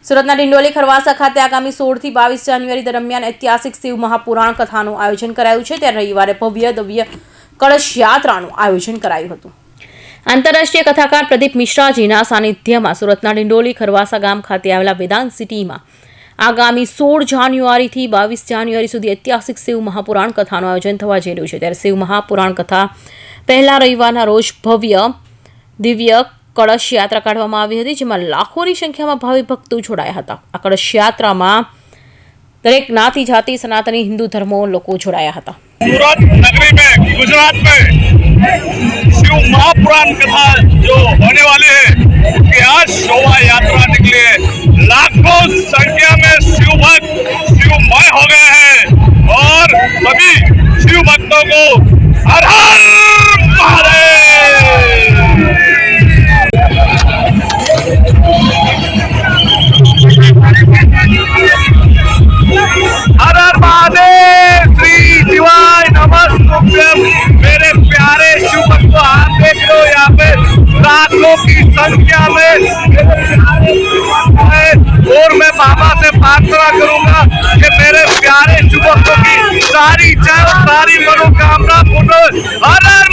સુરતના ડિંડોલી ખરવાસા ખાતે આગામી 16 થી 22 જાન્યુઆરી દરમિયાન ઐતિહાસિક શિવ મહાપુરાણ કથાનું આયોજન કરાયું છે। ત્યારે રવિવારે ભવ્ય દિવ્ય કળશ યાત્રાનું આયોજન કરાયું હતું। આંતરરાષ્ટ્રીય કથાકાર પ્રદીપ મિશ્રાજીના સાનિધ્યમાં સુરતના ડિંડોલી ખરવાસા ગામ ખાતે આવેલા વેદાંત સિટીમાં આગામી 16 જાન્યુઆરીથી 22 જાન્યુઆરી સુધી ઐતિહાસિક શિવ મહાપુરાણ કથાનું આયોજન થવા જઈ રહ્યું છે। ત્યારે શિવ મહાપુરાણ કથા પહેલા રવિવારના રોજ ભવ્ય દિવ્ય કળશ યાત્રા કાઢવામાં આવી હતી, જેમાં લાખોની સંખ્યામાં ભાવિક ભક્તો જોડાયા હતા। આ કળશ યાત્રામાં દરેક જ્ઞાતિ જાતિ સનાતની हिंदू धर्मों લોકો જોડાયા હતા। सूरत नगरी में गुजरात में शिव महापुराण कथा जो होने वाली है उसकी आज शोभा यात्रा निकली है। लाखों संख्या में शिव भक्त शिवमय हो गए हैं और सभी शिव भक्तों को हर हर महादेव, हर हर महादेव, श्री शिवाय नमस्तुभ्यम। मेरे प्यारे शिव भक्तों, आप देख लो यहाँ पे लाखों की संख्या में और मैं बाबा से प्रार्थना करूंगा कि मेरे प्यारे शिव भक्तों की सारी इच्छा सारी मनोकामना पूर्ण। हर हर